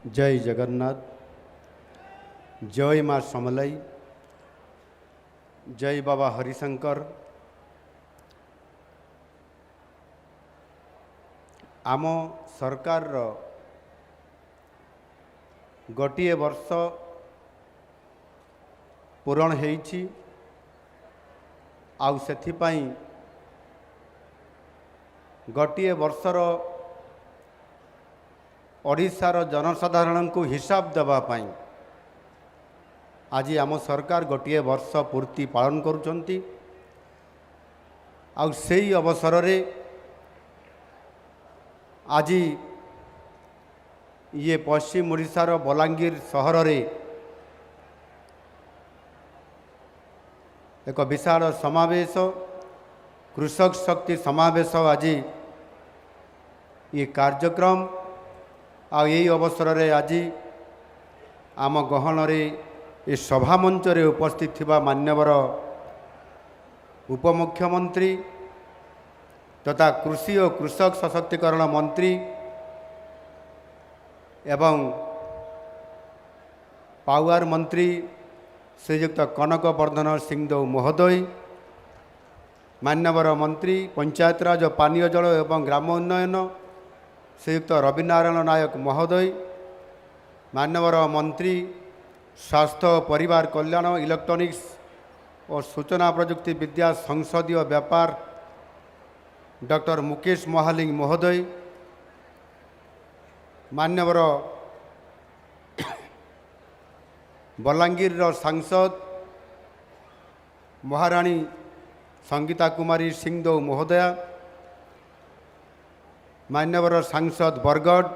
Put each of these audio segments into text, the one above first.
जय जगन्नाथ, जय माँ समलई, जय बाबा हरिशंकर। आम सरकार गोटे वर्ष पूरण होइछि आउ सेथिपाई गोटे वर्षर ओडिशार जनसाधारण को हिसाब देवाई आज आम सरकार गोटे वर्ष पूर्ति पालन करुचंती। आउ सेई अवसर रे आज ये पश्चिम ओडिशार बलांगीर सहर रे एक विशाल समावेश कृषक शक्ति समावेश आज ये कार्यक्रम आ यही अवसर रे आज आम गहन रे ये सभा मंच रे उपस्थित थिबा मान्यवर उपमुख्यमंत्री तथा कृषि और कृषक सशक्तिकरण मंत्री एवं पावर मंत्री श्रीयुक्त कनक वर्धन सिंहदेव महोदय, मान्यवर मंत्री पंचायतराज पानीय जल एवं ग्राम उन्नयन श्रीयुक्त रविनारायण नायक महोदय, मान्यवर मंत्री स्वास्थ्य परिवार कल्याण इलेक्ट्रॉनिक्स और सूचना प्रजुक्ति विद्या संसदीय व्यापार डॉक्टर मुकेश महालिंग महोदय, मान्यवर बलांगीर सांसद महाराणी संगीता कुमारी सिंहदेव महोदया, मान्यवर सांसद बरगढ़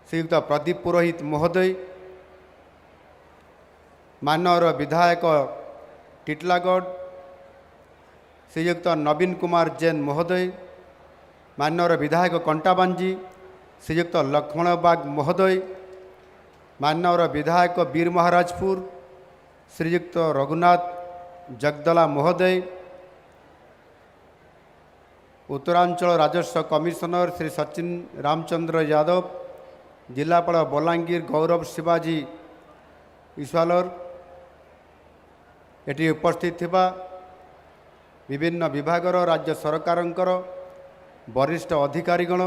श्रीयुक्त प्रदीप पुरोहित महोदय, मान्यवर विधायक टिटलागढ़ श्रीयुक्त नवीन कुमार जैन महोदय, मान्यवर विधायक कंटाबांजी श्रीयुक्त लक्ष्मण बाग महोदय, मान्यवर विधायक वीर महाराजपुर श्रीयुक्त रघुनाथ जगदला महोदय, उत्तरांचल राजस्व कमिशनर श्री सचिन रामचंद्र यादव, जिलापाल बलांगीर गौरव शिवाजी ईश्वालर, एटी उपस्थित थिबा विभिन्न विभागर राज्य सरकारंकर वरिष्ठ अधिकारीगण,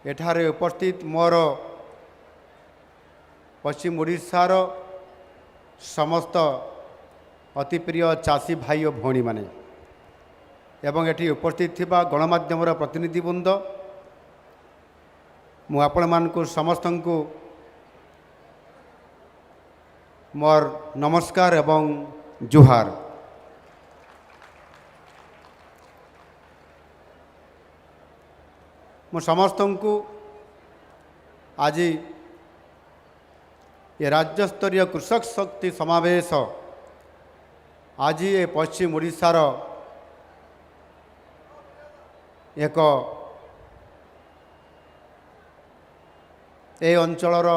एठारे उपस्थित मोर पश्चिम ओडिशार समस्त अति प्रिय चाषी भाई और भौणी माने एवं एटी उपस्थित थिबा गणमाध्यम प्रतिनिधिवृंद, मु आपण मानकु समस्तंकु मोर नमस्कार एवं जुहार। मु समस्तंकु आज ये राज्य स्तरीय कृषक शक्ति समावेश आज ये पश्चिम ओडिशार एक ए अंचलर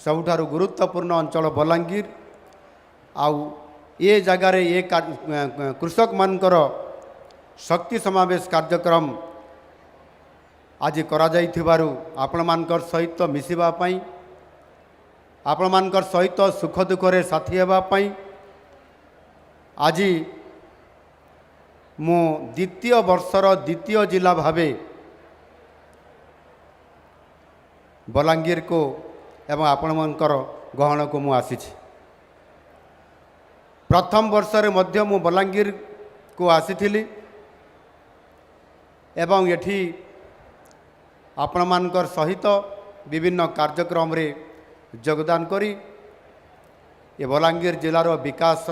सबुठारु गुरुत्वपूर्ण अंचल बलांगीर आउ ये जगार ये कृषक मानकर शक्ति समावेश कार्यक्रम आज करा जाइथिबारु आपण मानकर सहित मिसिबा पई आपण मानकर सहित सुख दुख रे साथी हेबा पई आज मु द्वितीय वर्षर द्वितीय जिला भावे बलांगीर को एवं आपण मानकर गहन को मु आसीछि। प्रथम वर्ष रे मध्य मु बलांगीर को आसीथिली एवं एठी आपण मानकर सहित विभिन्न कार्यक्रम रे योगदान करी ये बलांगीर जिलार विकास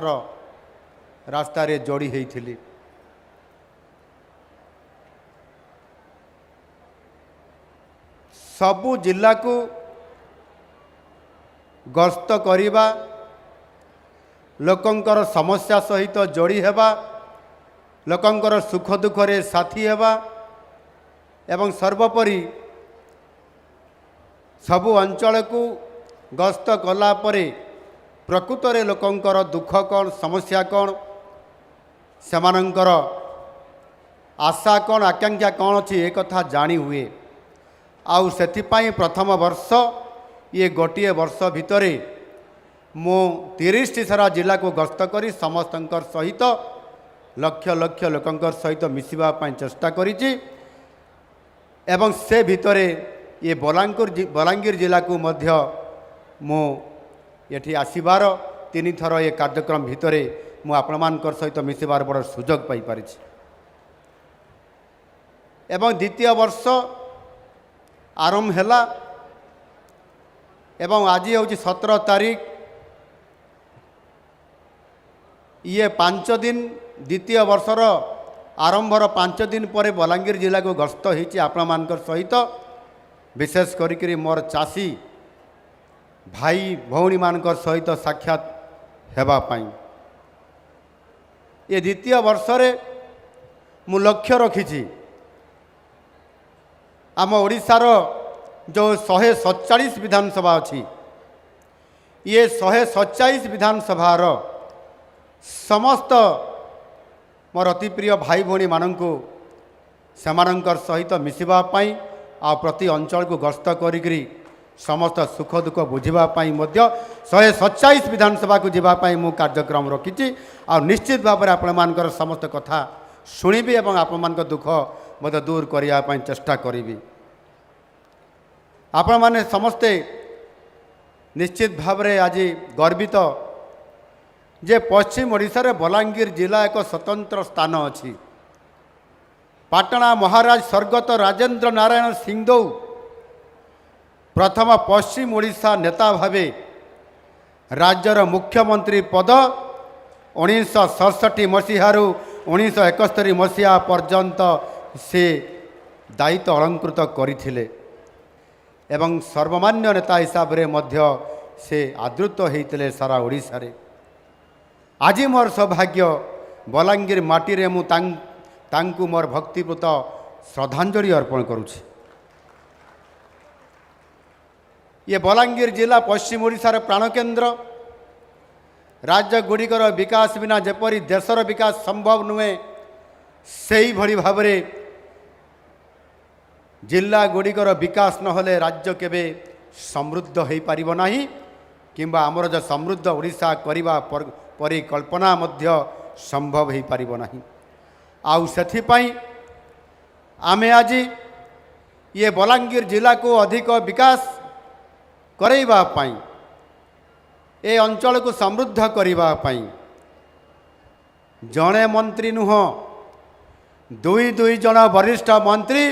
रास्ता रे जोड़ी होइथिली। सबु जिला को गस्त करिबा, लोकंकर समस्या सहित जोड़ी हेबा, लोकंकर सुख दुख रे साथी हेबा एवं सर्वोपरि सबु अंचल को गस्त कला परे प्रकृत रे लोकंकर दुख कौन समस्या कौन सेमानंकर आशा कौन आकांक्षा कौन अच्छी एक कथा जानी हुए आउ सेथिपाई प्रथम वर्ष ये गोटे वर्ष भितर मु 30 सारा जिला को गस्त करी समस्तंकर सहित लक्ष लक्ष लोकंकर सहित मिसिबा पाई चेष्टा करिछि एवं से भितर ये बलांगीर जिला को मध्य मु एठी आसीबार 3 थर ये कार्यक्रम भितर मु आपणमानकर सहित मिसिबार बड़ सुजोग पाई पारिछि एवं द्वितीय वर्ष आरंभ हैला एवं आज हूँ 17 तारीख ये 5 दिन द्वितीय वर्षर आरंभर 5 दिन पर बलांगीर जिला को गस्त होती आपणमानकर सहित विशेष करी मोर चाषी भाई भौणी मानकर सहित साक्षात हेबा पाई ये द्वितीय वर्ष रे मु लक्ष्य रखी आम ओडिशार जो 147 विधानसभा अच्छी ये 147 विधानसभार समस्त मोर अति प्रिय भाई भौणी मानंकु सेमानंकर सहित मिसिबा पाई आ प्रति अंचल को गस्त करी समस्त सुख दुख बुझापी 147 विधानसभा को जीवाई मु कार्यक्रम रखी आ निश्चित भाव में आपण समस्त कथा शुणिबी एवं आपण दुख मत दूर करने चेष्टा करी आपण मैंने समस्ते निश्चित भाव में आज गर्वित जे पश्चिम ओडिशा रे बलांगीर जिला एक स्वतंत्र स्थान अच्छी पाटणा महाराज स्वर्गत राजेंद्र नारायण सिंहदेव प्रथम पश्चिम ओडिशा नेता भावे राज्यर मुख्यमंत्री पद 1967 मसीहारू 1971 मसीहा पर्यंत से दायित्व अलंकृत करथिले एवं सर्वमान्य नेता हिसाब रे मध्य से आदृत होते सारा ओडिशा रे आज मोर सौभाग्य बलांगीर माटी रे मु तांकु मोर भक्तिपूत श्रद्धांजलि अर्पण करुछि ये बलांगीर जिला पश्चिम ओडिशार प्राणकेन्द्र राज्य गुड़िकर विकास बिना जेपरी देशर विकास संभव नुहे से भली भाव में जिला गुड़िकर विकास नहले राज्य केबे समृद्ध हो पारिब नाही किंबा आमर जो समृद्ध ओडिशा करबा परिकल्पना मध्य संभव हो पारिब नाही आउ सेथिपाई आमे आज ये बलांगीर जिला को अधिक विकास करैबा पाई ए अंचल को समृद्ध करबा पाई जड़े मंत्री नुह दुई दुई जन वरिष्ठ मंत्री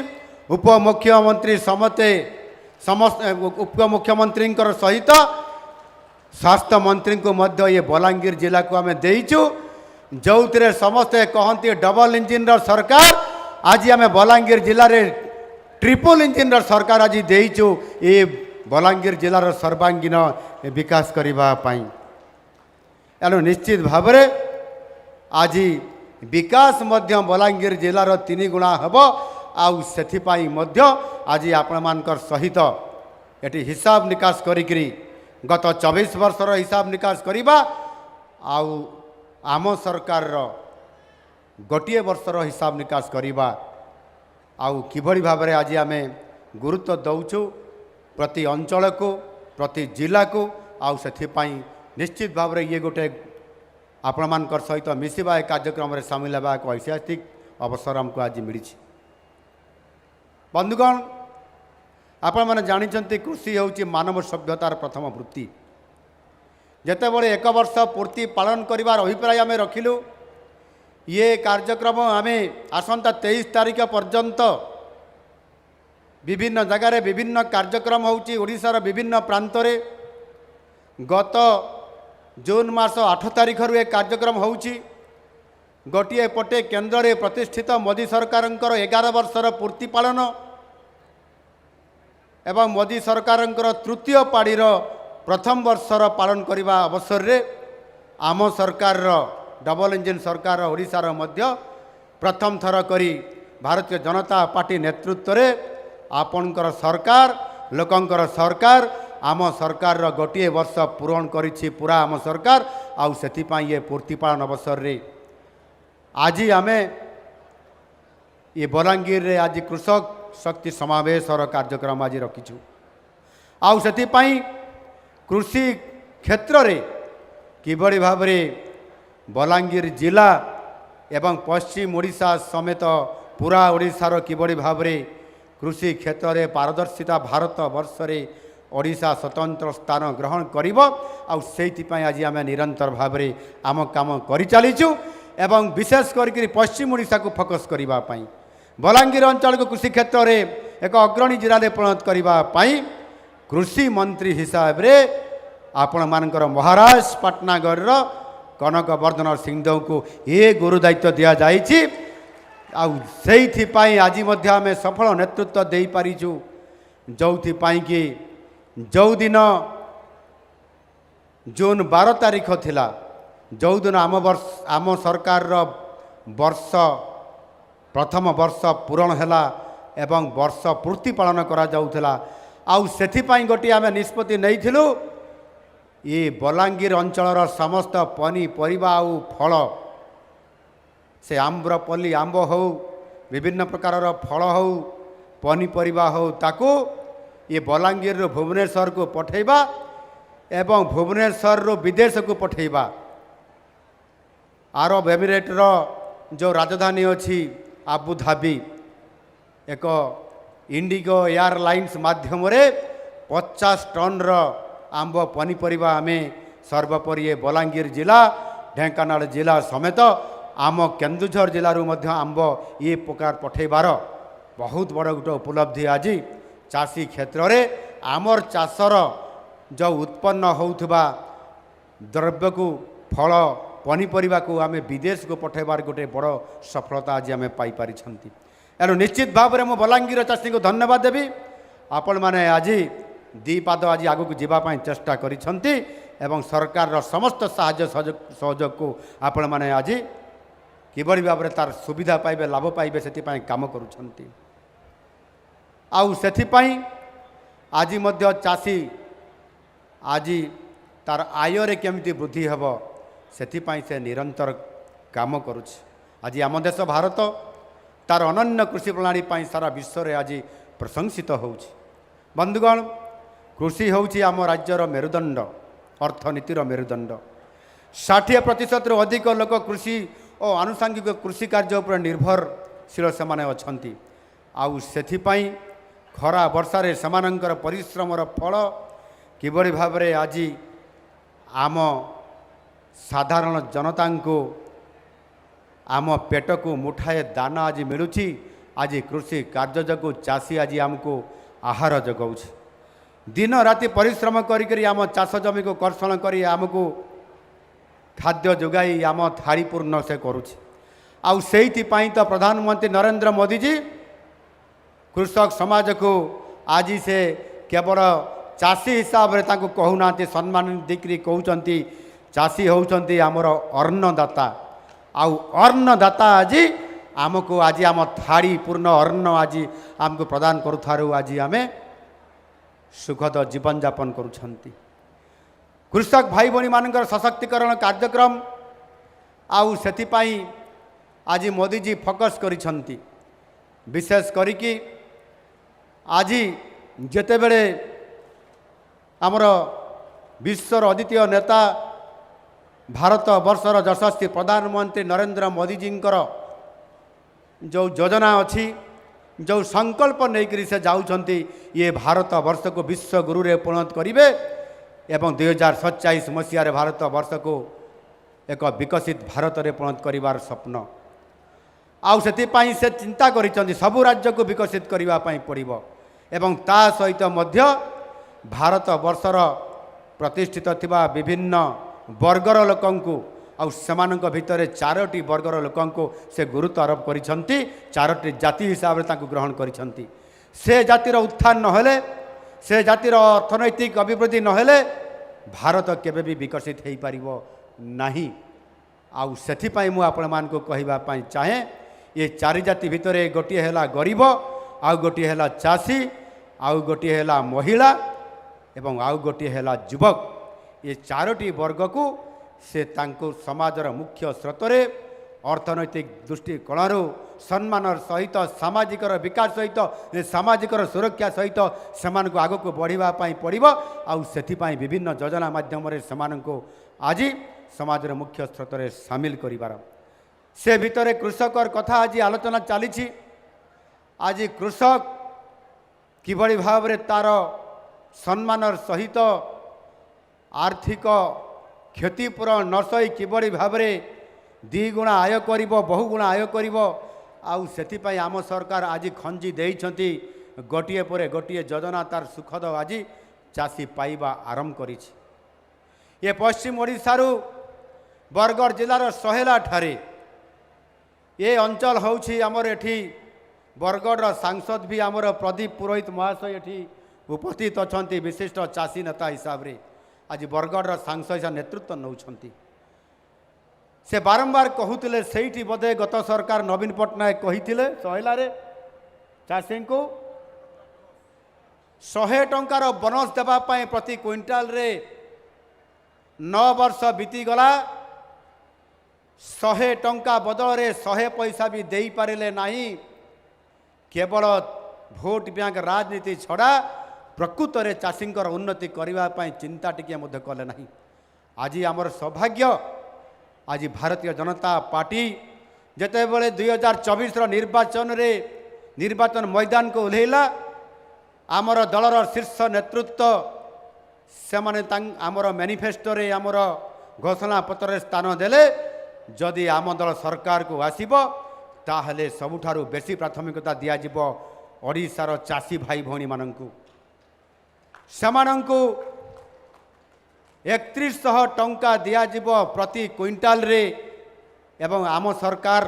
उपमुख्यमंत्री समते समस्त उपमुख्यमंत्री सहित स्वास्थ्य मंत्री को मध्य ये बलांगीर जिला को आम देचु जो समस्ते कहते डबल इंजिन सरकार आज आम बलांगीर जिले में ट्रिपल इंजिन सरकार आज देचु ये बलांगीर जिलार सर्वांगीन विकास करने एणु निश्चित भाव में आज विकास मध्य बलांगीर जिलार 3 गुणा हम आउ सेथिपाई मध्य आज आपणमानकर सहित एटी हिसाब निकास करी गत 24 वर्षर हिसाब निकास करिबा आउ आम सरकार गोटे वर्षर हिसाब निकास करिबा आउ किभली भाव में आज आम गुरुत्व दौचु प्रति अंचल को प्रति जिला को आउ सेथिपाई निश्चित भाव में ये गोटे आपणमानकर सहित मिसिबा कार्यक्रम में सामिल होगा एक ऐतिहासिक अवसर हमको आज मिली बंधुगण आपण मैंने जानते कृषि हूँ मानव सभ्यतार प्रथम वृत्ति जिते बड़े 1 वर्ष पूर्ति पालन करिवार अभिप्राय आम रखिलु ये कार्यक्रम आम आसंता 23 तारीख पर्यंत विभिन्न जगार विभिन्न कार्यक्रम होउची ओडिशार विभिन्न प्रांत रे गत जून मास 8 तारीख रु एक कार्यक्रम होउची गोटे पटे केन्द्र रे प्रतिष्ठित मोदी सरकारंकर 11 वर्षर पूर्ति पालन एवं मोदी सरकारंकर तृतीय पाड़ीर प्रथम वर्षर पालन करने अवसर रे आम सरकार डबल इंजिन सरकार ओडिशार मध्य प्रथम थर करी भारतीय जनता पार्टी नेतृत्व रे आपणकर सरकार लोकंकर सरकार आम सरकार गोटे वर्ष पूरण करिछि पूरा आम सरकार आउ सेथिपाई ये पूर्ति पालन अवसर रे आज आमे ये बलांगीर रे आज कृषक शक्ति समावेशर कार्यक्रम आज रखिछु। आउ सेथिपाई कृषि क्षेत्र रे किभଳି भाबरे बलांगीर जिला एवं पश्चिम ओडिशा समेत पूरा ओडिशार किभଳି भाबरे कृषि क्षेत्र रे पारदर्शिता भारत वर्ष रे ओडिशा स्वतंत्र स्थान ग्रहण करिब। आउ सेथिपाई आज आम निरंतर भाबरे आम काम करि चलीछु एवं विशेष करके पश्चिम ओडिशा को फोकस करबा पई बलांगीर अंचल को कृषि क्षेत्र रे एक अग्रणी जिला रे परिणत करबा पई कृषि मंत्री हिसाब रे आपण मानकर महाराज पाटनागढ़ कनक वर्धन सिंहदेव को ये गुरु दायित्व दिया जाइछि। आउ सेहिथिपाई आज मध्य आम सफल नेतृत्व दे पारिछु जोथिपाई कि जो दिन जून 12 तारीख थिला जो दिन आम सरकार वर्ष प्रथम वर्ष पूरण हैला एवं वर्ष पूर्ति पालन करा जाउथला। आउ सेथिपाई गोटी आम निष्पत्ति नैथिलु ये बलांगीर अंचलर समस्त पनीपरिबा आउ फल से आम्रपल्ली आंब हो विभिन्न प्रकार फल हो पनीपरिबा हो ताकू ये बलांगीर भुवनेश्वर को पठेबा एवं भुवनेश्वर विदेश को पठेबा। अरब एमिरेटर जो राजधानी अच्छी आबुधाबी एक इंडिगो एयरलाइंस माध्यम रे 50 टन आंब पनीपरिबा आमे सर्वोपरि बलांगीर जिला ढेंकानाल जिला समेत आम केन्दुझर जिलूर मध्य आंब ये प्रकार पठेबार बहुत बड़ गोटे उपलब्धि आज चाषी क्षेत्र रे आमर चाषर जो उत्पन्न होउथबा द्रव्य को फल पनीपरिबा को आमे विदेश को पठेबार गोटे बड़ सफलता आज आमे पाई पारिछंती। एनु निश्चित भाव में मो बलांगीर चाषी को धन्यवाद देवी। आपण माने आज दी पाद आज आगु को जीवाई चेष्टा करिछंती एवं सरकार समस्त साहाय्य सहयोग को आपण माने आज किभଳି भाव तार सुविधा पाइबे लाभ पाइबे से काम करुछंती। आउ सेथिपाई आज मध्य चाषी आज तार आय रे केमिति वृद्धि हेब सेथिपाई से निरंतर काम करुछि। आज आम देश भारत तार अनन्य कृषि प्रणाली पाई सारा विश्व रे आज प्रशंसित होउछि। बंधुगण कृषि होउछि आम राज्यर मेरुदंड अर्थनीतिर मेरुदंड 60% रु अधिक लोक कृषि और आनुषंगिक कृषि कार्य उपर निर्भरशील से माने अछंती। आउ सेथिपाई खरा वर्षारे समानंकर परिश्रमर फल किभଳି भाबरे आज आम साधारण जनता को आम पेट को मुठाए दाना आज मिलुछि। आज कृषि कार्य जगू चाषी आज आमको आहार जगाउछि। दिन राति परिश्रम करी आम चाष जमी को कर्षण करी आमको खाद्य जोगाई आम थारी पूर्ण से करुछि। आउ सेहिथिपाई तो प्रधानमंत्री नरेंद्र मोदी जी कृषक समाज को आज से केवल चाषी हिसाब रे ताको कहूना सम्मान देकरी कहउचंती चाषी होउचंती आमर अन्नदाता। आउ अन्नदाता आज आमको आज आम थाड़ी पूर्ण अन्न आज आमको प्रदान करुथारु आज आमे सुखद जीवन यापन करुछंती। कृषक भाई भणी मानकर सशक्तिकरण कार्यक्रम आउ सेथिपाई आज मोदी जी फोकस करिछंती। विशेष करिकी आज जेतेबेले आमर विश्वर अद्वितीय नेता भारत वर्षर यशस्वी प्रधानमंत्री नरेंद्र मोदी जींकर जो योजना अच्छी जो संकल्प नहीं से जाउछंती ये भारत वर्ष को विश्व गुरु रे परिणत करिवे एवं 2047 मसीह भारत वर्ष को एक विकसित भारत रे परिणत करिवार स्वप्न आउ सेतिपाई से चिंता करिछंती सबु राज्य को विकसित करिवा पाई पड़िबो एवं ता सहित मध्य भारत वर्षर प्रतिष्ठित थिबा विभिन्न वर्गर लोकंकु आउ सेमानक भितरे 4टी वर्गर लोकंकु से गुरुत्व आरोप करिछंती 4टी जाति हिसाब रे ताकु ग्रहण करिछंती। से जातिर उत्थान नहेले से जातिर अर्थनैतिक अभिवृद्धि नहेले भारत केबे भी विकसित हेई पारिबो नाही। आउ सेथिपाई मु आपण मान को कहिबा पाई चाहे ये 4 जाति भितरे गोटी हैला गरीब आउ गोटी हैला चाषी आउ गोटी हैला महिला एवं आउ गोटी हैला युवक। ये 4टी वर्ग को से तांको समाजर मुख्य स्रोत रे अर्थनैतिक दृष्टिकोणरू सम्मान सहित सामाजिक विकास सहित सामाजिक सुरक्षा सहित से आग को बढ़ावाई पड़ो आउे विभिन्न योजना माध्यम आज समाज मुख्य स्रोत में सामिल कर से भितर कृषकर कथा आज आलोचना चली आज कृषक किभली भाव में तार सम्मान सहित आर्थिक क्षतिपूरण न सही किभली भाव में द्विगुणा आय कर बहुगुणा आय कर आम सरकार आज खंजी देइछंती गोटिए पर गोटिए योजना तार सुखद आज चाषी पाइबा आरंभ करी ये पश्चिम ओडिशार बरगढ़ जिलार सहेला ठारे ये अंचल होउछि आमर एठी बरगढ़ सांसद भी आमर प्रदीप पुरोहित महाशय एठी उपस्थित अछंती विशिष्ट चाषी नेता हिसाब रे आज बरगढ़ सांसद नेतृत्व नौछंती से बारंबार कहूतिले सेठी बोधे गत सरकार नवीन पट्टनायक कहिथिले सहेला रे चाषी को 100 टंकार बोनस देबा पई प्रति क्विंटाल रे 9 वर्ष बीतीगला 100 टंका बदल रे 100 पैसा भी देई पारिले नाही केवल भोट बैंक राजनीति छड़ा प्रकृत में चाषी उन्नति करने चिंता टिके मध्य कले नहीं आज आमर सौभाग्य आज भारतीय जनता पार्टी जिते बड़े 2024 निर्वाचन मैदान को ओह्लैला आमर दलर शीर्ष नेतृत्व से आमर मैनिफेस्टो रे आमर घोषणा पत्र स्थान देले जदि आम दल सरकार को आसीबो ताहले सबुठारु बेसी प्राथमिकता दियाजिब ओडिशार चाषी भाई भौणी मानंकु सेमानंकु 3100 टंका दियाजिब प्रति क्विंटाल रे एवं आम सरकार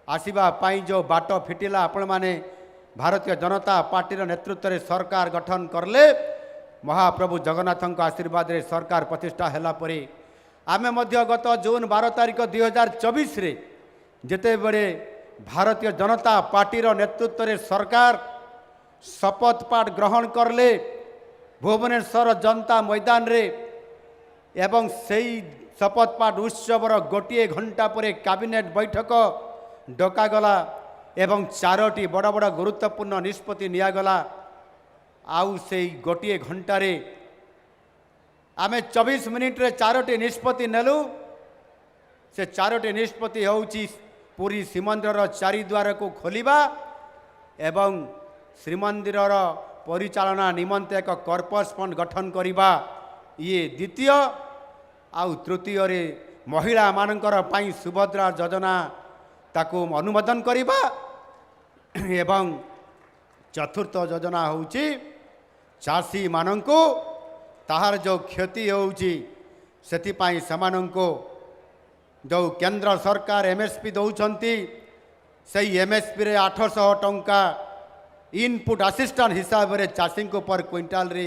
आसीबा पाई जो बाट फिटिला आपण माने भारतीय जनता पार्टी नेतृत्व रे सरकार गठन करले महाप्रभु जगन्नाथ आशीर्वाद रे सरकार प्रतिष्ठा हैला परे आमे मध्य गत जून 12 तारिख 2024 रे जेते बड़े भारतीय जनता पार्टी नेतृत्व रे सरकार शपथ पाठ ग्रहण करले भुवनेश्वर जनता मैदान रे एवं सेई शपथ पाठ उत्सवर गोटे घंटा पर कैबिनेट बैठक डकागला एवं 4टी बड़ बड़ गुरुत्वपूर्ण निष्पत्ति नियागला आउ से गोटे घंटारे आमे 24 मिनिट रे 4टी निष्पत्ति नेलु से 4टी निष्पत्ति होउची पूरी श्रीमंदिर चारिद्वार को खोलिबा एवं श्रीमंदिर परिचालना निमंते एक कॉर्पस फंड गठन करिबा ये द्वितीय आउ तृतीय रे महिला मानकर पाई सुभद्रा योजना ताकू अनुमोदन करिबा एवं चतुर्थ योजना होउची चाषी मानंको ताहार जो क्षति होउची सेति पाई समानंको जो केंद्र सरकार एमएसपी दौरान से एमएसपी रे 800 टंका इनपुट असिस्टेंट हिसाब रे चाषी को पर क्विंटाल रे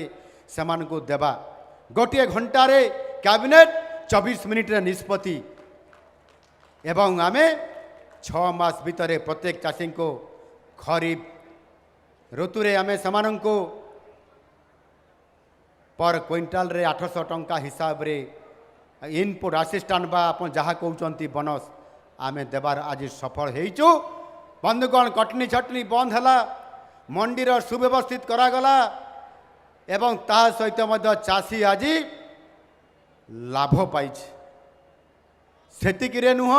समान को देबा गोटे घंटा रे कैबिनेट 24 मिनिट रे निष्पत्ति एवं आमे 6 मास भितर प्रत्येक चाषी को खरीफ ऋतु रे आमे समान को पर क्विंटाल रे 800 टंका हिसाब रे इनपुट असिस्टेंट बा आप जहाँ कहते बोनस आमे देवार आज सफल होइचु बंधुगण कटनी छटनी बंद है मंडीर सुव्यवस्थित करागला एवं ता सहित मध्य चाषी आज लाभ पाई सेतिकी नुह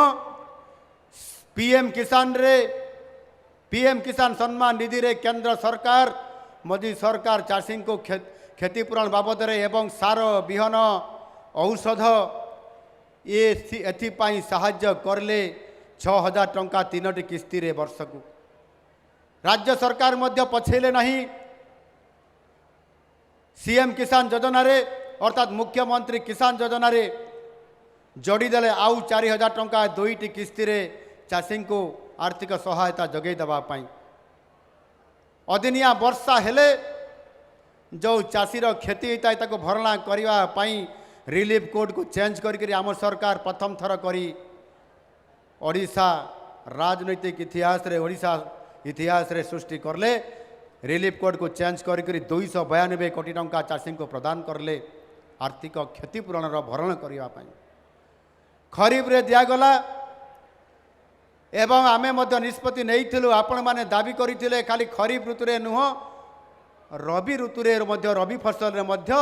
पीएम किसान सम्मान निधि रे केंद्र सरकार मोदी सरकार चाषी को क्षतिपूरण बाबद रे एवं सार बिहन औषध ये एथिपाई साहाय्य करले 6000 टंका 3टी किस्ती रे वर्ष को राज्य सरकार मध्य पछेले नहीं सीएम किसान योजना रे अर्थात मुख्यमंत्री किसान योजना रे जोड़ी देले आउ 4000 टंका 2टी किस्ती रे चाषी को आर्थिक सहायता जगै देबा पाई अदिनिया वर्षा हेले जो चाषीर क्षति होता है ताको भरणा करबा पाई रिलीफ कोड को चेंज करी आम सरकार प्रथम थर करी ओडिशा राजनैतिक इतिहास रे ओडिशा इतिहास रे सृष्टि करले रिलीफ कोड को चेंज करी 292 कोटी टंका चाषी को प्रदान करले आर्थिक क्षतिपूरण भरण करने खरीफ रे दिगला एवं आमे मध्य निष्पत्ति नहीं आपण मैंने दाबी करते खाली खरीफ ऋतुरे नुह रबी ऋतुरे मध्य रबी फसल रे मध्य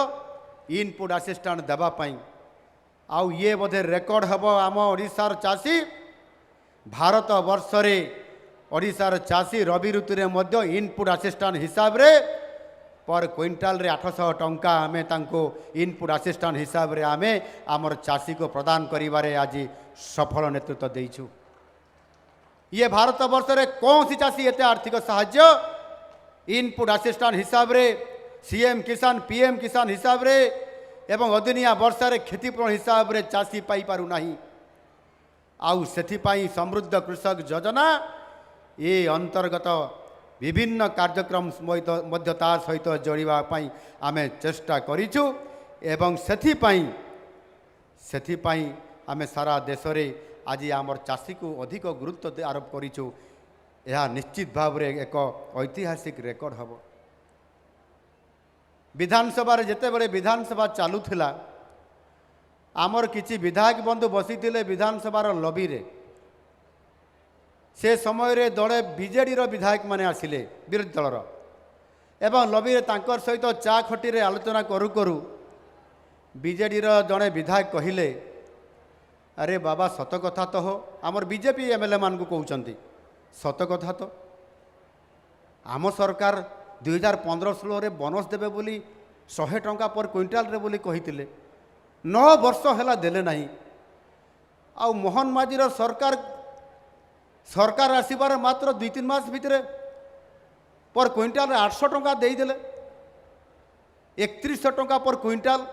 इनपुट असिस्टेंट देवाई आउ ये बोधे रेकर्ड हम आम ओडिशार चाषी भारत वर्षरे ओडिशार चाषी रबी ऋतुरे मध्य इनपुट असिस्टेंट हिसाब रे पर क्विंटाल रे 800 टंका आमे तांको इनपुट असिस्टेंट हिसाब रे आमे आमर चाषी को प्रदान करिवारे आज सफल नेतृत्व देइछु। ये भारत वर्ष रे कौन सी चाषी एते आर्थिक साहाय्य इनपुट असिस्टेंट हिसाब रे सीएम किसान पीएम किसान हिसाब रे एवं अदिनिया वर्षा रे क्षतिपूरण हिसाब रे चाषी पाई पारु नाही। आउ सेथिपाई समृद्ध कृषक योजना ये अंतर्गत विभिन्न कार्यक्रम मध्यता सहित जोड़िबा पाई आमे चेष्टा करिछु एवं सेथिपाई आमे सारा देश रे आज आमर चाषी को अधिक गुरुत्व आरोप करिछु। यह निश्चित भाव रे एक ऐतिहासिक रेकर्ड हम। विधानसभा जिते बड़े विधानसभा चालूला आमर किछि विधायक बंधु बसी विधानसभार लबी रे से समय रे दले बीजेडी रो विधायक माने आसिले विरोधी दलर एवं लबी रे तांकर सहित चा खटी रे आलोचना करू करू बीजेडी रो जड़े विधायक कहिले अरे बाबा सत कथा तो हो आमर बीजेपी एमएलए मान को कहउचंती सत कथा तो आम सरकार 2015-16 रे बोनस देबे बोली 100 टंका पर क्विंटाल रे बोली कहितिले 9 वर्ष हैला देले नाही। आ मोहन माझी रो सरकार आसीबार मात्र 2-3 मास भितरे पर क्विंटाल रे 800 टंका देई देले 3100 टंका पर क्विंटाल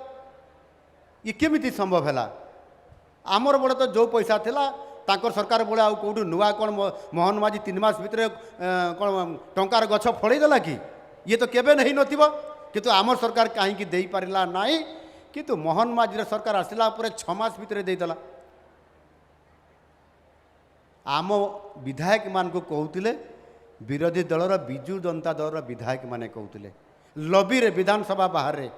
ये केमिति संभव हैला। आमर बड़े तो जो पैसा थिला तांकर सरकार बड़े आउ कौटू नुआ कौन मोहन माझी 3 मास भितर कौन टंकार गछ फड़े देला कि ये तो केबे नहीं नथिबो किंतु आमर सरकार कहीं दे पारिला नाही किंतु मोहन माझी सरकार आसला पर 6 मास भितर दे देला। आम विधायक मान को कहते विरोधी दलर बिजु जनता दलर विधायक माने कहते लबी रे विधानसभा बाहर रे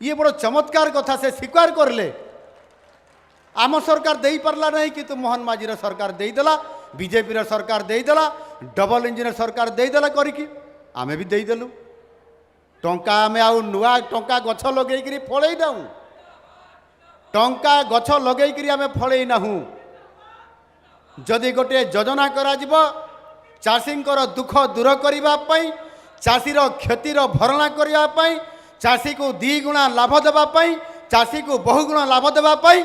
ये बड़ चमत्कार कथा से स्वीकार करले आम सरकार दे पारला नहीं किंतु मोहन माझी सरकार देदेला बीजेपी सरकार देदेला डबल इंजिन सरकार देदेला करिकी आमे भी देदेलु टंका आमे आउ नुआ टंका गछ लगेइकरी फळेई दाऊ टंका गछ लगेइकरी आमे फळेई नाहू। जदि गोटे योजना करा जिवो चाषींकर दुख दूर करिबा पई चाषीर क्षतिर भरणा करिबा पई चाषी को 2 गुणा लाभ देबा पई चाषी को बहुगुणा लाभ देबा पई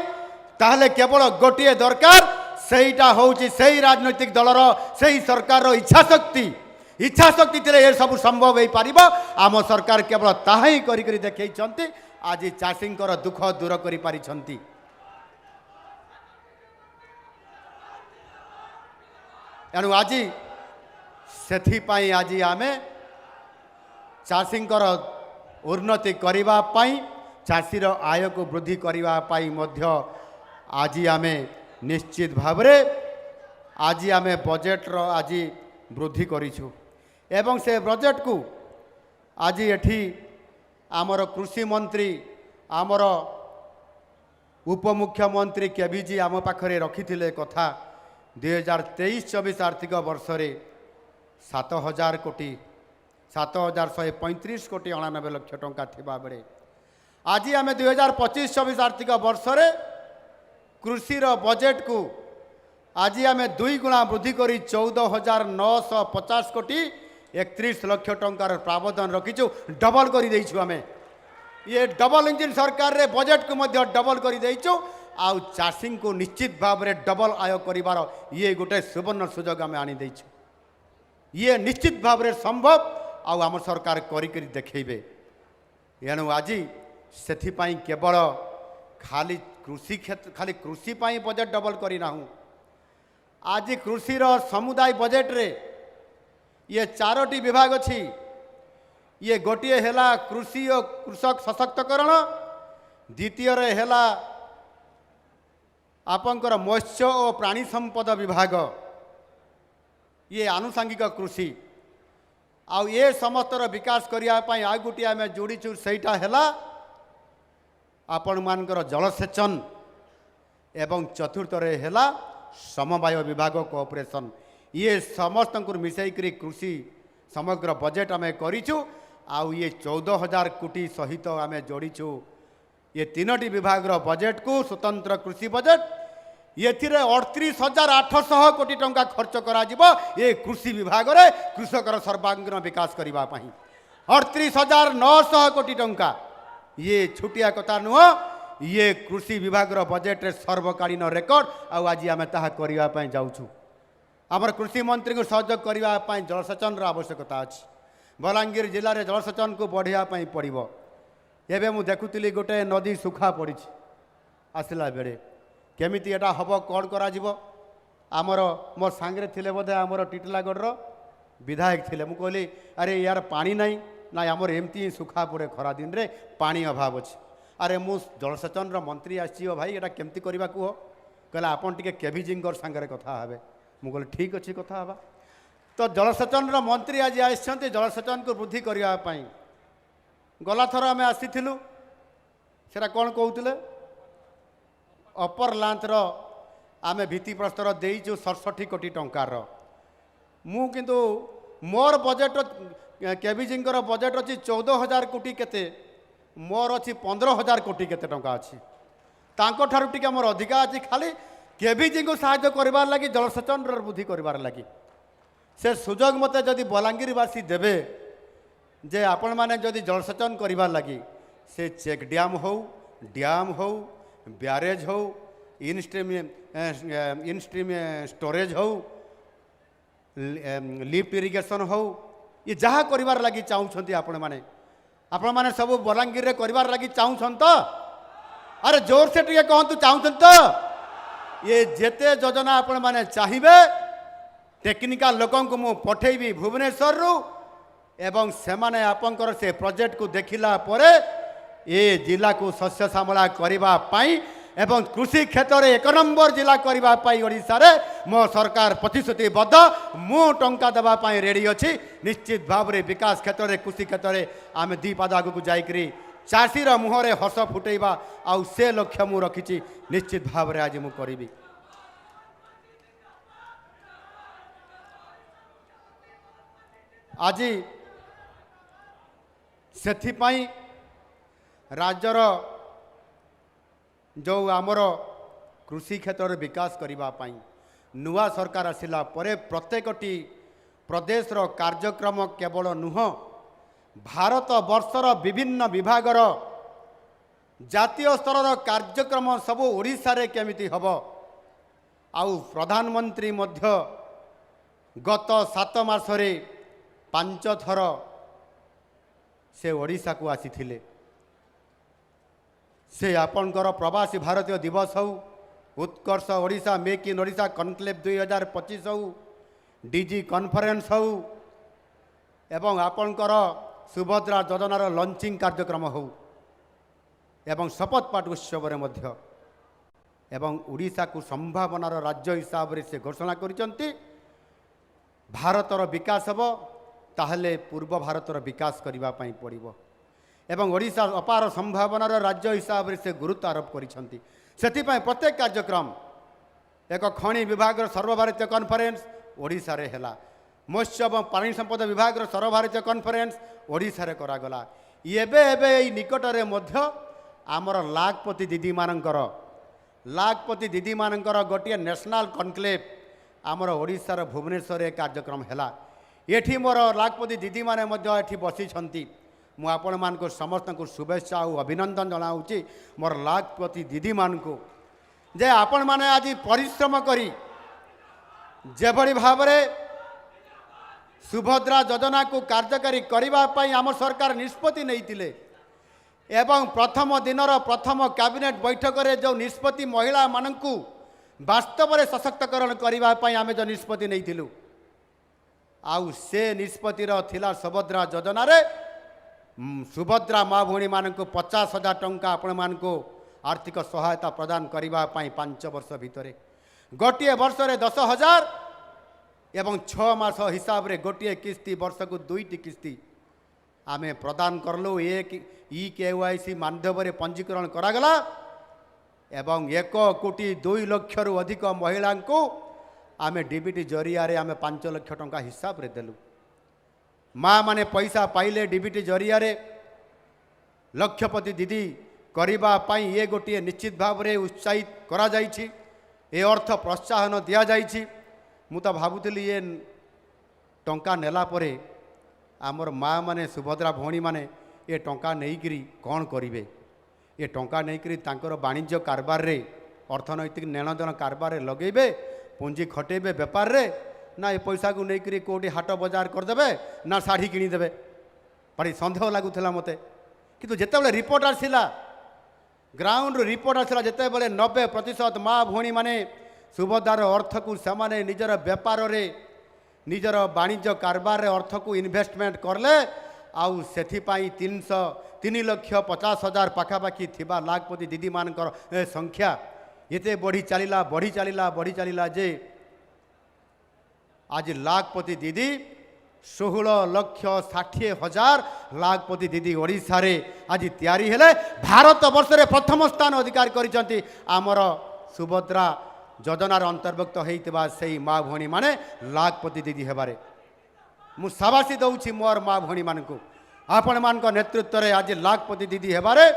ताहले केवल गोटे दरकार सेटा होउची सेही राजनैतिक दलर सेही सरकार इच्छा शक्ति थिले ए सब संभव हो पारिबो। आम सरकार केवल ताहा ही करी करी देखैछंती आज चाषींकर दुख दूर करि पारिछंती। एणु आज सेथिपाई आज आमे चाषींकर उन्नति करिबा पाई चाषीर आय को वृद्धि करिबा पाई मध्य आज आमे निश्चित भाव रे आज आमे बजेट रो आज वृद्धि करिछु एवं से बजेट को आज एठी आमर कृषि मंत्री आमर उपमुख्यमंत्री केबीजी आम पाखरे रखिथिले कथा 2023-24 आर्थिक वर्ष रे 7,000 कोटी 7,135 कोटी 99 लाख टंका थिबा बेले आज आमे 2025-26 आर्थिक वर्ष रे कृषि बजेट को आज आमे 2 गुणा वृद्धि करी 14,950 कोटी 31 लाख टंकार प्रावधान रखीचु डबल कर देइछु आमे ये डबल इंजिन सरकार रे बजेट को मध्य डबल कर देइछु आउ चाषी को निश्चित भाव में डबल आय करिवार ये गोटे सुवर्ण सुजोग आमे आनी देइछु ये निश्चित भाव में संभव आउ आम सरकार करी देखेबे। एणु आज सेथिपाई केवल खाली कृषि क्षेत्र खाली कृषि पाई बजेट डबल करना आज कृषिर समुदाय बजेट रे ये 4टी विभाग अच्छी ये गोटे है कृषि और कृषक सशक्तकरण द्वितीय है आपंकर मत्स्य और प्राणी संपद विभाग ये आनुषंगिक कृषि आउ ये समस्तर विकास करने आ गोटे आम जोड़ीचु सेटा है आपण मानकर जलसेचन एवं चतुर्थ है समवाय विभाग कोऑपरेशन ये समस्त मिसईकरी कृषि समग्र बजेट आम करूँ आउ ये 14,000 कोटी सहित आम जोड़ीचु ये 3टी विभाग बजेट को स्वतंत्र कृषि बजेट ये 38,800 कोटी टंका खर्च करा ये कृषि विभाग रे कृषकर सर्वांगीन विकास करने 38,900 कोटी टंका ये छुटिया कथा नुह ये कृषि विभाग बजेट रे सर्वकालीन रेकर्ड आज आम ताहा करने जाऊँ आमर कृषि मंत्री को सहयोग करने जलसेचन आवश्यकता अच्छी बलांगीर जिले में जलसेचन को बढ़ावाई पड़ो एवं मुझे देखुली गोटे नदी सुखा पड़ी आसला बेले केमिति एटा हम कौन करा आमर मो सांगे थे बोधे आमर टिटलागढ़ विधायक थे मुझे कहली अरे यार पानी नाई ना आमर एमती ही सुखा पड़े खरा दिन रे पानी अभाव अच्छे अरे मु जलसेचन मंत्री आसी भाई एटा केमती करवा कह कहला आपन टिके केभिजिंगर सांगे कथा हे मुझे कहली ठीक अच्छी कथा हवा तो जलसेचन मंत्री आज आसते जलसेचन को वृद्धि करने गला थर आम आसीलु से कौन कहते अपर लांचर आम भित्तिप्रस्तर देचु 67 कोटी टंकार मु किंतु मोर बजेट केविजिंगर बजेट अच्छी 14,000 कोटी केते मोर अच्छी 15,000 कोटी केते टंका अच्छी तांको ठारू टिके मोर अधिका अच्छी खाली केविजी को साहाय्य करबार लगी जलसेचन वृद्धि करबार लगी से सुजोग मते जदि बलांगीरवासी देवे जे आपण माने जदि जलसेचन करबार लगी से चेक डैम हो ब्यारेज हो इनस्ट्रीम स्टोरेज हो लिफ्ट इरिगेशन हो ये जहाँ करबार लगी चाहूँगी आपण माने सब बलांगीर रे करबार लगी चाहूँ तो अरे जोर से टिके कहतु चाहूँ तो ये जेते योजना आपण माने चाहिए टेक्निकल लोकों को मु पठेबी भुवनेश्वर रु एवं सेमाने आपंकर से प्रोजेक्ट को देखिला परे ये जिला को शस्य श्यामला करबा पाई एवं कृषि क्षेत्र में 1 नंबर जिला करबा पाई ओडिशा रे मो सरकार प्रतिश्रुतिबद्ध मु टंका देबा पाई रेडी अछि निश्चित भाव रे विकास क्षेत्र में कृषि क्षेत्र में आम 2 पाद आगु जाइकरी चाषीर मुहरे हस फुटेबा आउ से लक्ष्य मु रखिछि निश्चित भाव रे आज मु करिबी आज सेथिपाई राज्यर जो आमर कृषि क्षेत्र विकास करने नुआ सरकार आसिला परे प्रत्येकटी प्रदेश रो कार्यक्रम केवल नुह भारत वर्षर विभिन्न विभागर जातीय स्तर कार्यक्रम सब ओडिशा रे केमिति हबो आउ प्रधानमंत्री मध्य गत 7 मासरे 5 थर से ओडिशा को आसीथिले से आपणकर प्रवासी भारतीय दिवस हो Utkarsh Odisha make in Odisha conclave 2025 हो डीजी कॉन्फ्रेंस हो एवं आपणकर सुभद्रा योजनार लॉन्चिंग कार्यक्रम हो एवं शपथ पाठ उत्सव मध्य एवं ओडिशा को संभावनार राज्य हिसाब से घोषणा करिसंती भारतर विकास हो ताहले पूर्व भारतर विकास करबा पई पड़िबो एवं ओडिशा अपार संभावनार राज्य हिसाब से गुरुत्व आरोप करिसंती सेथिपाई प्रत्येक कार्यक्रम एक खनि विभाग सर्वभारतीय कॉन्फ्रेंस ओडिशा रे हेला मत्स्य और पानी संपद विभाग सर्वभारतीय कॉन्फ्रेंस ओडिशा रे करागला एबे एबे निकट रे मध्य आमर लाखपति दीदी मानकर गोटे नेशनल कॉन्क्लेव आमर ओडिशार भुवनेश्वर कार्यक्रम हैला एठी मोर लाखपति दीदी माने मध्य एठी बसी मु आपण मान को समस्त को शुभेच्छा और अभिनंदन जनाऊँगी मोर लाखपति दीदी मान को जे आपण माने आज परिश्रम करी जेभली भाव रे सुभद्रा योजना को कार्यकारी करने आम सरकार निष्पत्ति नहीं एवं प्रथम दिनर प्रथम कैबिनेट बैठक रे जो निष्पत्ति महिला मानू वास्तव में सशक्तकरण करने आम जो निष्पत्ति नहीं आउ से निष्पत्तिर थिला सुभद्रा योजना रे सुभद्रा माँ भौणी मान 50,000 टंका आपण मान को आर्थिक सहायता प्रदान करने 5 वर्ष भितर गोटे वर्ष रे 10,000 एवं 6 मास हिसाब रे गोटे किस्ती वर्ष को 2टी किस्ती आमे प्रदान करलु एक KYC माध्यम पंजीकरण करागला एवं 1,02,00,000 रु अधिक महिला को आम डीबीटी जरिया आम 5 लाख टंका हिसाब रे देलु। माँ माने पैसा पाइले डीबीटी जरिया लक्षपति दीदी करबा पई ये गोटे निश्चित भाव में उत्साहित करा जाइछि। ए अर्थ प्रोत्साहन दिया जाइछि। मु तो भाबुतली ये टंका नेला परे आमर माँ माने सुभद्रा भौणी माने ये टंका नहींकरी कौन करिवे। ये टंका नहींकरी तांकर वाणिज्य कारबार रे अर्थनैतिक नेणदेन कारबार रे लगेबे, पूंजी खटेबे बेपार रे, ना ये पैसा को नहींकरी कोटी हाट बजार करदेबे ना शाढ़ी किणीदेबे। भारी सन्देह लगुला मते। किंतु जेतेबेले रिपोर्ट आसिला, ग्राउंड रिपोर्ट आसिला, जेतेबेले 90% माँ भौणी माने सुभद्रार अर्थ को सेमाने निजर बेपार रे निजर वाणिज्य कारबार रे अर्थ को इन्वेस्टमेंट करले आउ सेथिपाई 3,50,000 पाखापाखि थिबा लाखपति दीदी मानकर संख्या एते बढ़ी चलिला जे आज लाखपति दीदी 16,60,000 लाखपति दीदी ओडिशा रे आज तैयारी हेले भारत वर्ष रे प्रथम स्थान अधिकार करिसंती। आमर सुभद्रा योजनार अंतर्भुक्त होइतिबा सेही माँ भौणी माने लाखपति दीदी हेबारे मु शाबाशी दउछि मोर माँ भौणी मानकु। आपण मानक नेतृत्व रे आज लाखपति दीदी हेबारे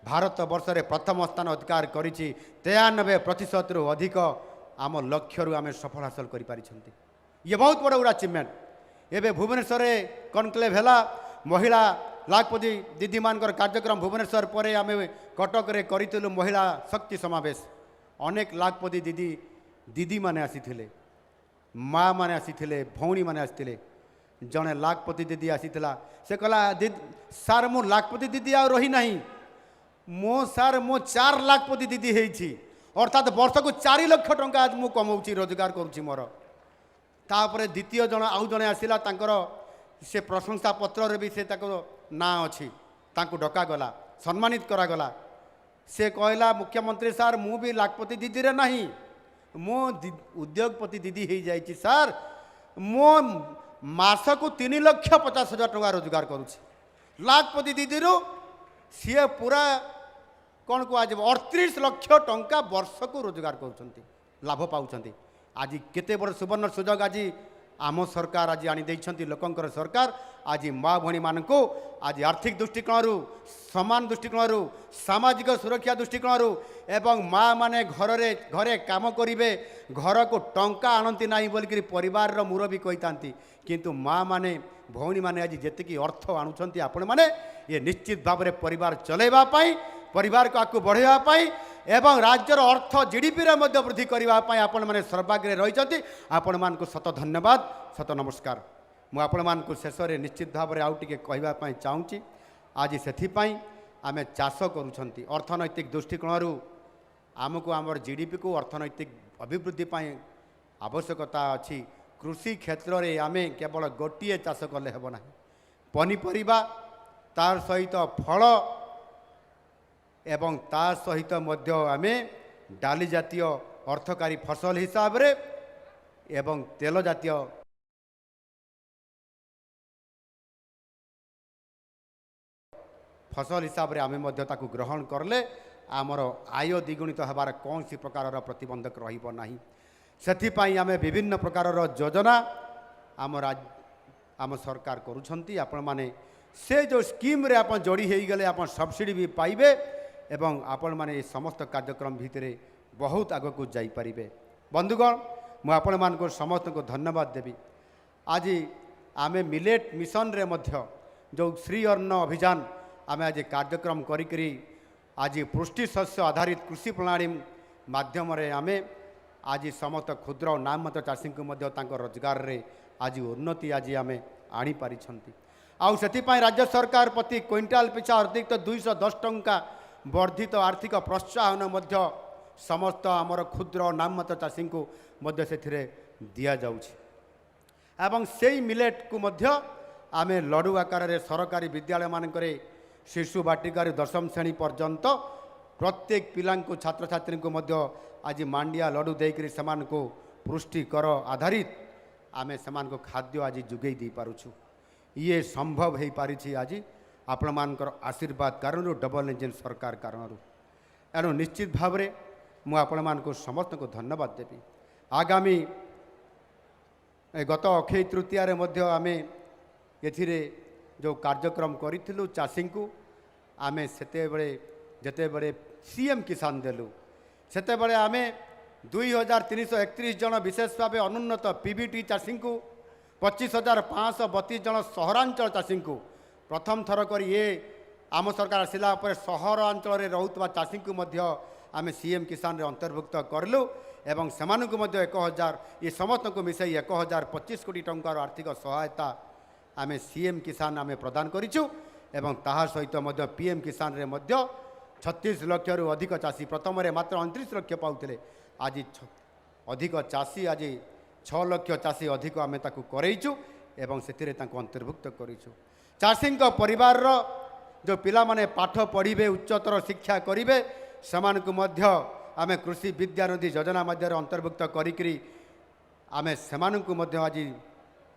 भारत वर्ष रे प्रथम स्थान अधिकार करिछि। 93% रु अधिक आम लक्ष्य रु आमे सफल हासिल करि पारिछंती। ये बहुत बड़ उड़ा अचीवमेंट। एबे भुवनेश्वर रे कनक्लेव हेला महिला लाखपति दीदी मानकर कार्यक्रम भुवनेश्वर परे आमे कटक रे करितलु महिला शक्ति समावेश। अनेक लाखपति दीदी दीदी माने आसीथिले, माँ माने आसीथिले, भौणी माने आसीथिले। जने लाखपति दीदी आसीथिला से कहला सार मो लाखपति दीदी आ रही नहीं मो सार मो 4 लाखपति दीदी हेछि अर्थात वर्ष को 4 लाख टंका आज मु कमाउछि रोजगार करूछि मोर। तापरे द्वितीय जन आउ जने आसिला तांकर से प्रशंसा पत्र रे भी से ताको ना अछि तांको डका गला सम्मानित करा गला। से कहला मुख्यमंत्री सार मु भी लाखपति दीदी रे नहीं मो उद्योगपति दीदी हे जाइछि सार मो मास को 3,50,000 टंका रोजगार करुछि। लाखपति दीदी रू सी पूरा कौन को आज 38 लाख टंका वर्ष को रोजगार करुछंती लाभ पाउछंती। आज केते बड़ सुवर्ण सुजोग आज आम सरकार आज आनी देइछंती लोकंकर सरकार। आज माँ भौणी मानकु आज आर्थिक दृष्टिकोण समान दृष्टिकोण सामाजिक सुरक्षा दृष्टिकोण एवं माँ माने घरे काम करिवे घर को टंका आणंती नाही बोलिकरी परिवार रो मुरबी कहितांती। किंतु माँ माने भौणी माने आज जेतिकी अर्थ आणुछंती आपण माने ये निश्चित भाव में परिवार चलेबा पाई परिवार को आगू बढ़ावा पाई एवं राज्यर अर्थ जीडीपी रे मध्य वृद्धि करबा पाई आपण माने सर्वाग्रे रहिचंती। आपण मानकु शत धन्यवाद शत नमस्कार। मु आपण मानकु शेष रे निश्चित भाव में आउ टिके कहबा पाई चाहूची। आज सेथिपाई आमे चाष करूछंती अर्थनैतिक दृष्टिकोण आमको आमर जीडीपी को अर्थनैतिक अभिवृद्धि पाई आवश्यकता अछि। कृषि क्षेत्र रे आमे केवल गोटिए चाष कले हेबो नाही पनीपरिबा तार सहित फल एवं ता सहित मध्य आमे डाली जातीय अर्थकारी फसल हिसाब रे एवं तेल जातीय फसल हिसाब रे आमे मध्य ताकू ग्रहण करले आमर आय द्विगुणित होबार कौन सी प्रकार प्रतिबंधक रहिबो नाही। सेथिपाई आमे विभिन्न प्रकार योजना आम सरकार करुछंती। आपण माने से जो स्कीम रे आपण जोड़ी हेई गले आपण सब्सिडी भी पाइबे एवं आपण माने समस्त कार्यक्रम भितरे बहुत आग को जाई परिबे। बंधुगण मु आपण मान को समस्त को धन्यवाद देवी। आज आमे मिलेट मिशन रे मध्य जो श्री अन्न अभियान आमे आज कार्यक्रम करी आज पुष्टि शस्य आधारित कृषि प्रणाली माध्यम रे आमे आज समस्त क्षुद्र और नाममात्र चाषी को मध्य तांको रोजगार रे आज उन्नति आज आमे आनी पारिछंती। आउ सेथिपाई राज्य सरकार प्रति क्विंटाल पिछा अतिरिक्त 210 टंका वर्धित आर्थिक प्रोत्साहन मध्य समस्त आमर क्षुद्र और नाममात्र चाषी को मध्य सेथिरे दिया जाउछि। एवं सेई मिलेट को मध्य आमे लडू आकार रे सरकारी विद्यालय मानकरे शिशु बाटिकार 10म श्रेणी पर्यंत प्रत्येक पिलांको छात्र छात्री को मध्य आज मांडिया लडू देकरी समान को पुष्टिकर आधारित आमे समान को खाद्य आज जुगई दी पारुछु। ये संभव हो पारिछि आज आपण मानकर आशीर्वाद कारण डबल इंजन सरकार कारण। एणु निश्चित भाव में मुझे समस्त को धन्यवाद देवी। आगामी गत अक्षय तृतीय आम ए जो कार्यक्रम करूँ चाषी को आम जिते सीएम किसान देलु से आम 2331 जन विशेष भाव अनुन्नत पीवीटी चाषी को 25,532 जन सहरांचल चाषी को प्रथम थर कर ये आम सरकार आसला सहरांचल रोकवा चाषी को आम सीएम किसान रे अंतर्भुक्त करलु एवं सेमानकु 1000 ये समस्त को मिसई 1025 कोटी टंकार आर्थिक सहायता आम सीएम किसान आम प्रदान करिछु एवं ताहा सहित पीएम किसान रे 36 लाख रु अधिक चाषी प्रथम मात्र 29 लाख पाउथिले आज अधिक चाषी आज 6 लाख चाषी अधिक आम ताकू करैछु एवं सेतिरे तांको अंतर्भुक्त करिछु। चाषी परिवार रो जो पिला माने पाठ पढ़िबे उच्चतर शिक्षा करिवे सेमानकु आम कृषि विद्यानिधि योजना मध्य अंतर्भुक्त करी आम सेमानकु आज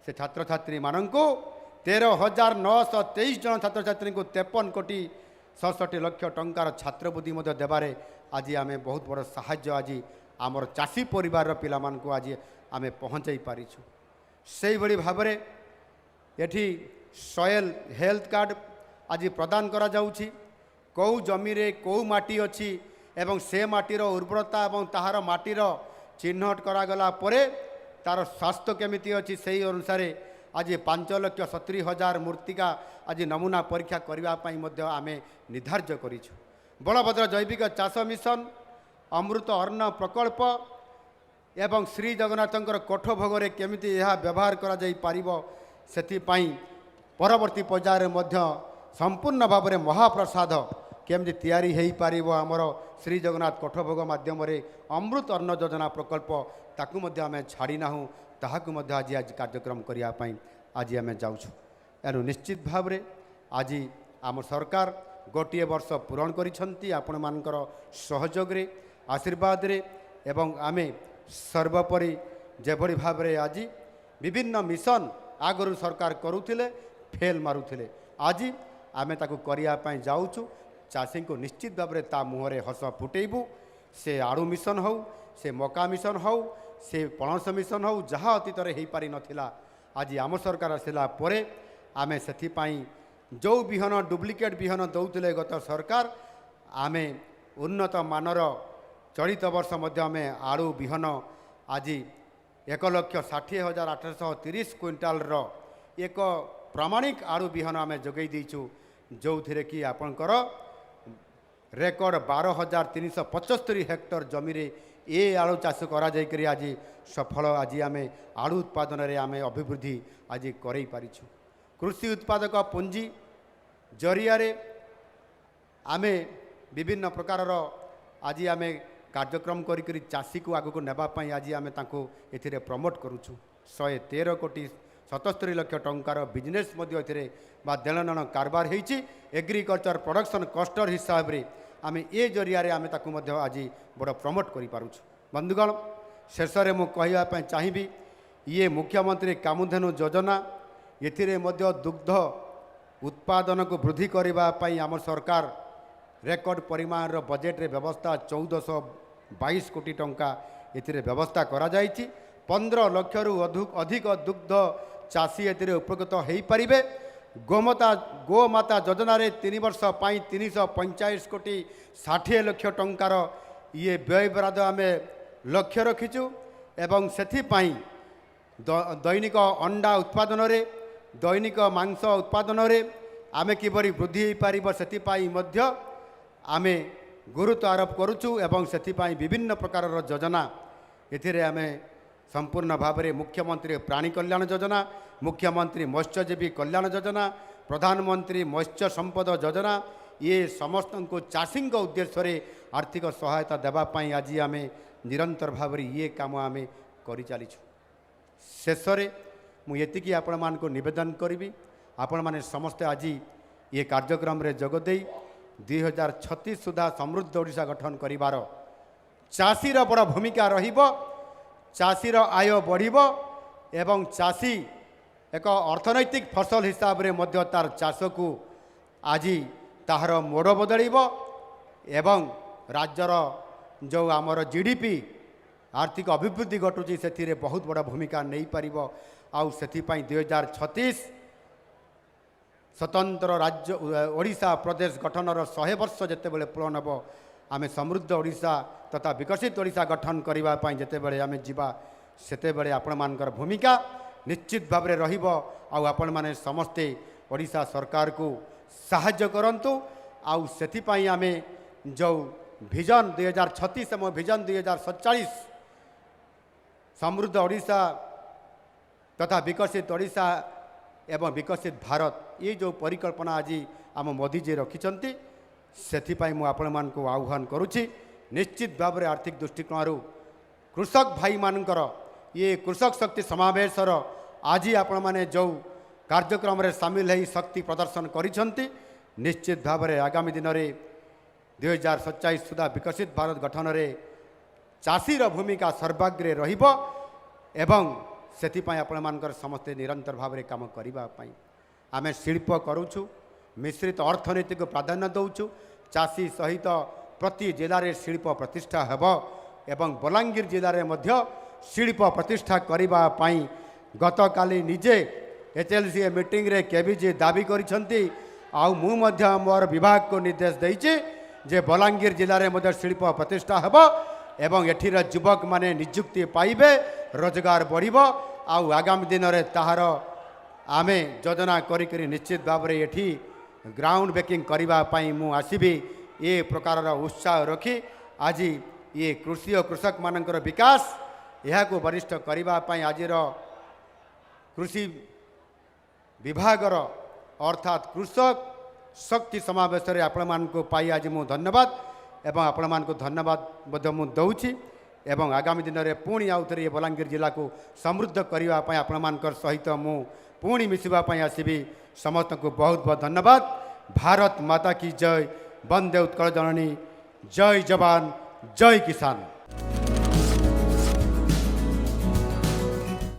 से छात्र छात्री मानंकु 13,923 जन छात्र छात्री को 53 कोटी 67 लाख टंकार छात्रवृत्ति देवारे आज आम बहुत बड़ साहाय्य आज आमर चाषी परिवार पिला मानकु आज आम पहुँचाई पारिछु। से भली भाव में एठी सॉइल हेल्थ कार्ड आज प्रदान करा जाउछि कौ जमी रे कौ माटी अछि एवं से माटीर उर्वरता एवं ताहार माटीर चिन्हट करागला परे तार स्वास्थ्य केमिति अछि सेही अनुसार आज 5,70,000 मूर्तिका आज नमूना परीक्षा करने आम निर्धार्य करिछु। बलभद्र जैविक चाष मिशन अमृत अन्न प्रकल्प एवं श्री जगन्नाथंकर कोठभोगरे केमिति यह व्यवहार करा जाई पारिबो सेथिपाई परवर्ती पर्यायर संपूर्ण भाव में महाप्रसाद केमती तैयारी हो पारिबो आमर श्री जगन्नाथ कोठभोग माध्यम अमृत अन्न योजना प्रकल्प ताकू आम छाड़ी नाहूँ ताहाकू आज आज कार्यक्रम करने आज आम जाऊँ। एनु निश्चित भाव में आज आम सरकार गोटे वर्ष पूरण करिसेंती आपण मानकर सहयोग रे आशीर्वाद रे एवं आमे सर्वोपरि जेभली भाव में आज विभिन्न मिशन आगरू सरकार करुथिले फेल मारुथिले आज आमे ताकू करिया जाऊँ। चाषी को निश्चित भाव में ता मुहरे हस फुटेबू से आड़ू मिशन हो से मका मिशन हो से पणस मिशन हो जहाँ अतीत हो पारि नथिला आज आम सरकार आसला परे आमे सेथिपाई जो बिहन डुप्लिकेट बिहन दौले गत सरकार आमे उन्नत मानर चलित वर्ष आमे आड़ू बिहन आज 1,60,830 क्विंटाल एक प्रामाणिक आड़ू बिहन आमे जोगई दीचु जो थे कि आपणकर रेकर्ड 12,375 हेक्टर जमी रे ए आलू चाष करा जायकरी आज सफल आज आम आलू उत्पादन रे आम अभिवृद्धि आज करई पारिछु। कृषि उत्पादक पुंजी जरिया रे आमे विभिन्न प्रकार आज आम कार्यक्रम करी चाषी को आगक नेबाई आज आम तांको एथिरे प्रमोट करुछु। 113 कोटी 77 लाख टंकार बिजनेस बा देणनेण कारबार होइछि एग्रीकल्चर प्रोडक्शन क्लस्टर हिसाब रे आम ए जरिया रे आम ताकू आज बड़ प्रमोट करि पारुछु। बंधुगण शेष में मु कहवाई चाहिए ये मुख्यमंत्री कामधेनु योजना एथिरे दुग्ध उत्पादन को वृद्धि करने आम सरकार रेकर्ड परिमाण बजेट रे व्यवस्था 1422 कोटी टंका एथिरे व्यवस्था करा जायछि। 15 लाख रु अधिक दुग्ध चाषी एथिरे उपकृत हो पारिबे। गोमाता योजना रे 3 वर्ष 345 कोटी 60 लाख टंकार ये व्यय बराद आम लक्ष्य रखीचु एवं सेथिपाई दैनिक अंडा उत्पादन रे दैनिक मांस उत्पादन रे आमे किबरी वृद्धि हो पारिबो सेथिपाई मध्य आमे गुरुत्व आरोप करुचु एवं सेथिपाई विभिन्न प्रकार योजना एथिरे आमे संपूर्ण भाव में मुख्यमंत्री प्राणी कल्याण योजना मुख्यमंत्री मत्स्यजीवी कल्याण योजना प्रधानमंत्री मत्स्य संपद योजना ये समस्त को चाषी उद्देश्य रे आर्थिक सहायता देवाई आज आम निरंतर भाव ये काम आम कर चलीछु। शेष मुझे आपण मान को निवेदन करी आपण मैंने समस्ते आज ये कार्यक्रम रे जोगदे 2036 सुधा समृद्ध ओडिशा गठन करिवार चाषीर बड़ भूमिका रहिबो चाषीर आय बढ़िबो एवं चाषी एक अर्थनैतिक फसल हिसाब रे तार चाष को आज ताहार मोड़ बदलिबो एवं राज्यर जो आमर जीडीपी आर्थिक अभिवृद्धि घटुची से बहुत बड़ा भूमिका नहीं पारिब आउ से 2036 स्वतंत्र राज्य ओडिशा प्रदेश गठनर 100 वर्ष जितेबाला पूरण हम आम समृद्ध ओडिशा तथा विकसित ओडिशा गठन करने जितेबाला आम जीवा सेतेबेले आपण मानकर भूमिका निश्चित भाव में रहिब आउ आपण माने समस्ते ओडिशा सरकार को साहाय्य करंतु आउ सेथिपाई आमे जो विजन 2036 एवं विजन 2047 समृद्ध ओडिशा तथा विकसित ओडिशा एवं विकसित भारत ये जो परिकल्पना आज आम मोदी जी रखिंट से आपण मान को आह्वान करुच्ची निश्चित भाव में आर्थिक दृष्टिकोण कृषक भाई मानकर ये कृषक शक्ति समावेशर आज आपण माने जो कार्यक्रम रे सामिल है शक्ति प्रदर्शन करिसेंती निश्चित भाव में आगामी दिन में 2047 सुधा विकसित भारत गठन में चाषीर भूमिका सर्वाग्रे रहिब एवं सेथिपाई आपण मानकर समस्ते निरंतर भाव में काम करने आम शिल्प करुचु मिश्रित अर्थनीति को प्राधान्य दौचु चाषी सहित प्रति जिले में शिल्प प्रतिष्ठा हेब एवं बलांगीर जिले में मध्य शिल्प प्रतिष्ठा करने गत काली निजे एचएलसी मीटिंग रे केबीजी दाबी करिसेंती आउ मु मध्य मोर विभाग को निर्देश देइछि जे बलांगीर जिले में मध्य शिल्प प्रतिष्ठा हेब एवं एठिर युवक माने नियुक्ति पाइबे रोजगार बढ़िब आउ आगामी दिन में ताहार आमे योजना करी निश्चित भाव में एठी ग्राउंड ब्रेकिंग करने मु आसबि ये प्रकार उत्साह रखी आज ये कृषि और कृषक मानकर विकास यह को वरिष्ठ करने आज कृषि विभागर अर्थात कृषक शक्ति समावेश आपण मान को पाई आज मु धन्यवाद एवं आपण मान को धन्यवाद मु दौची एवं आगामी दिन में पुणी आउ थे बलांगीर जिला को समृद्ध करने आपण मानकर सहित मु पुणी मिसवाई आसबि समस्त को बहुत बहुत धन्यवाद। भारत माता की जय, वंदे उत्कल जननी, जय जवान जय किसान।